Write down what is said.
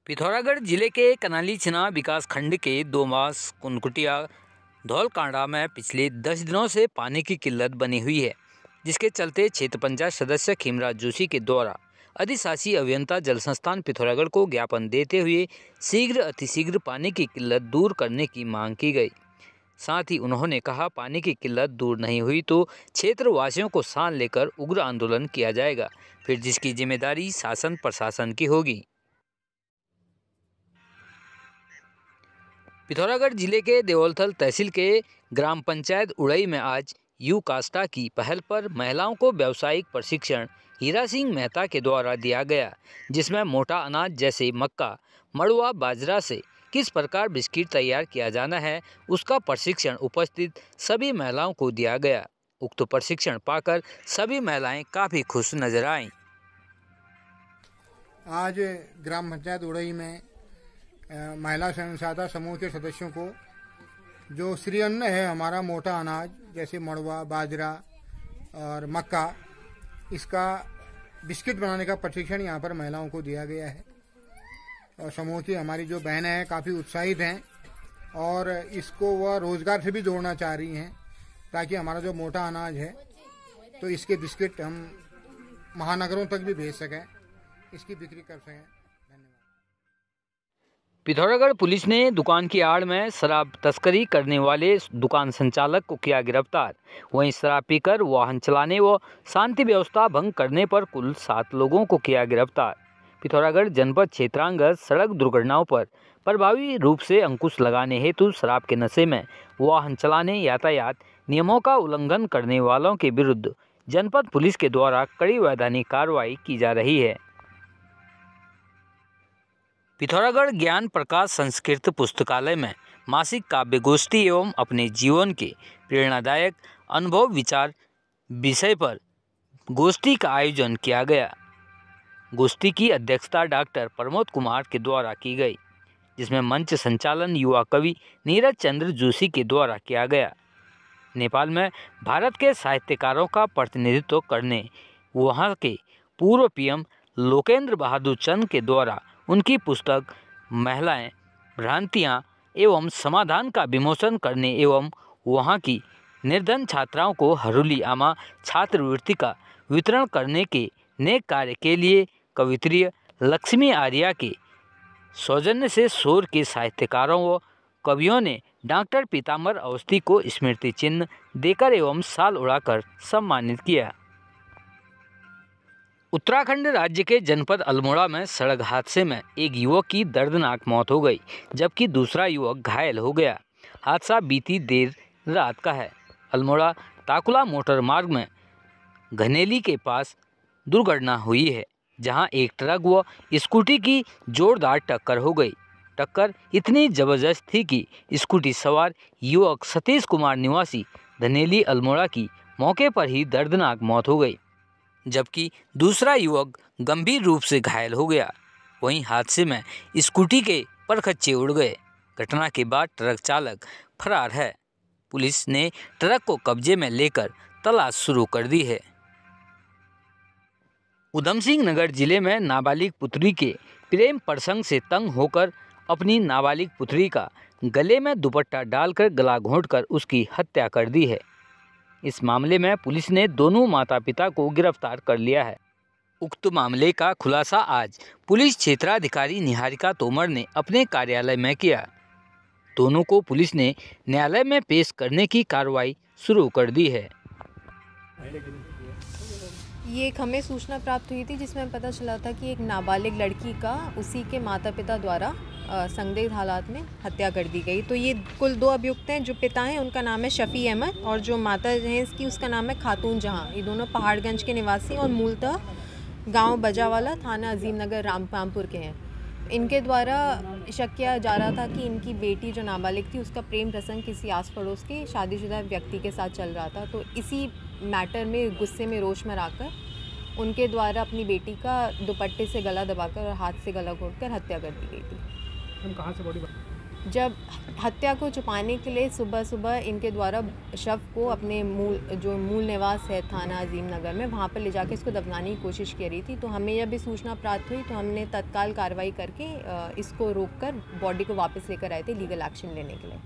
पिथौरागढ़ जिले के कनाली छिना विकास खंड के दोमास कुनकुटिया धौलकांडा में पिछले 10 दिनों से पानी की किल्लत बनी हुई है, जिसके चलते क्षेत्र पंचायत सदस्य खीमराज जोशी के द्वारा अधिशासी अभियंता जल संस्थान पिथौरागढ़ को ज्ञापन देते हुए शीघ्र अतिशीघ्र पानी की किल्लत दूर करने की मांग की गई। साथ ही उन्होंने कहा, पानी की किल्लत दूर नहीं हुई तो क्षेत्र वासियों को साथ लेकर उग्र आंदोलन किया जाएगा, फिर जिसकी जिम्मेदारी शासन प्रशासन की होगी। पिथौरागढ़ जिले के देवलथल तहसील के ग्राम पंचायत उड़ई में आज यू कास्टा की पहल पर महिलाओं को व्यावसायिक प्रशिक्षण हीरा सिंह मेहता के द्वारा दिया गया, जिसमें मोटा अनाज जैसे मक्का, मड़ुआ, बाजरा से किस प्रकार बिस्किट तैयार किया जाना है, उसका प्रशिक्षण उपस्थित सभी महिलाओं को दिया गया। उक्त प्रशिक्षण पाकर सभी महिलाएं काफ़ी खुश नजर आईं। आज ग्राम पंचायत उड़ई में महिला स्वयं सहायता समूह के सदस्यों को जो श्री अन्न है हमारा मोटा अनाज जैसे मड़ुआ, बाजरा और मक्का, इसका बिस्किट बनाने का प्रशिक्षण यहाँ पर महिलाओं को दिया गया है। और समूह की हमारी जो बहनें हैं काफ़ी उत्साहित हैं और इसको वह रोजगार से भी जोड़ना चाह रही हैं, ताकि हमारा जो मोटा अनाज है तो इसके बिस्किट हम महानगरों तक भी भेज सकें, इसकी बिक्री कर सकें। पिथौरागढ़ पुलिस ने दुकान की आड़ में शराब तस्करी करने वाले दुकान संचालक को किया गिरफ्तार। वहीं शराब पीकर वाहन चलाने व शांति व्यवस्था भंग करने पर कुल 7 लोगों को किया गिरफ्तार। पिथौरागढ़ जनपद क्षेत्रांतर्गत सड़क दुर्घटनाओं पर प्रभावी रूप से अंकुश लगाने हेतु शराब के नशे में वाहन चलाने, यातायात नियमों का उल्लंघन करने वालों के विरुद्ध जनपद पुलिस के द्वारा कड़ी वैधानिक कार्रवाई की जा रही है। पिथौरागढ़ ज्ञान प्रकाश संस्कृत पुस्तकालय में मासिक काव्य गोष्ठी एवं अपने जीवन के प्रेरणादायक अनुभव विचार विषय पर गोष्ठी का आयोजन किया गया। गोष्ठी की अध्यक्षता डॉक्टर प्रमोद कुमार के द्वारा की गई, जिसमें मंच संचालन युवा कवि नीरज चंद्र जोशी के द्वारा किया गया। नेपाल में भारत के साहित्यकारों का प्रतिनिधित्व करने वहाँ के पूर्व पीएम लोकेंद्र बहादुर चंद के द्वारा उनकी पुस्तक महिलाएं, भ्रांतियां एवं समाधान का विमोचन करने एवं वहां की निर्धन छात्राओं को हरूली आमा छात्रवृत्ति का वितरण करने के नेक कार्य के लिए कवित्री लक्ष्मी आर्या के सौजन्य से शोर के साहित्यकारों व कवियों ने डॉक्टर पीताम्बर अवस्थी को स्मृति चिन्ह देकर एवं शाल उड़ाकर सम्मानित किया। उत्तराखंड राज्य के जनपद अल्मोड़ा में सड़क हादसे में एक युवक की दर्दनाक मौत हो गई, जबकि दूसरा युवक घायल हो गया। हादसा बीती देर रात का है। अल्मोड़ा ताकुला मोटर मार्ग में घनेली के पास दुर्घटना हुई है, जहां एक ट्रक व स्कूटी की जोरदार टक्कर हो गई। टक्कर इतनी जबरदस्त थी कि स्कूटी सवार युवक सतीश कुमार निवासी घनेली अल्मोड़ा की मौके पर ही दर्दनाक मौत हो गई, जबकि दूसरा युवक गंभीर रूप से घायल हो गया। वहीं हादसे में स्कूटी के परखच्चे उड़ गए। घटना के बाद ट्रक चालक फरार है। पुलिस ने ट्रक को कब्जे में लेकर तलाश शुरू कर दी है। उधम सिंह नगर जिले में नाबालिग पुत्री के प्रेम प्रसंग से तंग होकर अपनी नाबालिग पुत्री का गले में दुपट्टा डालकर गला घोंटकर उसकी हत्या कर दी है। इस मामले में पुलिस ने दोनों माता पिता को गिरफ्तार कर लिया है। उक्त मामले का खुलासा आज पुलिस क्षेत्राधिकारी निहारिका तोमर ने अपने कार्यालय में किया। दोनों को पुलिस ने न्यायालय में पेश करने की कार्रवाई शुरू कर दी है। ये एक हमें सूचना प्राप्त हुई थी, जिसमें पता चला था कि एक नाबालिग लड़की का उसी के माता पिता द्वारा संदिग्ध हालात में हत्या कर दी गई। तो ये कुल 2 अभियुक्त हैं। जो पिता हैं उनका नाम है शफी अहमद और जो माता है इसकी उसका नाम है खातून जहां। ये दोनों पहाड़गंज के निवासी और मूलतः गांव बजावाला, थाना अजीम नगर, रामपुर के हैं। इनके द्वारा शक किया जा रहा था कि इनकी बेटी जो नाबालिग थी उसका प्रेम प्रसंग किसी आस पड़ोस के शादीशुदा व्यक्ति के साथ चल रहा था। तो इसी मैटर में गुस्से में रोष में आकर उनके द्वारा अपनी बेटी का दुपट्टे से गला दबाकर और हाथ से गला घोंटकर हत्या कर दी गई थी। कहाँ से बॉडी जब हत्या को छुपाने के लिए सुबह सुबह इनके द्वारा शव को अपने मूल निवास है थाना अजीम नगर में, वहाँ पर ले जाकर इसको दफनाने की कोशिश की रही थी। तो हमें जब भी सूचना प्राप्त हुई तो हमने तत्काल कार्रवाई करके इसको रोककर बॉडी को वापस लेकर आए थे लीगल एक्शन लेने के लिए।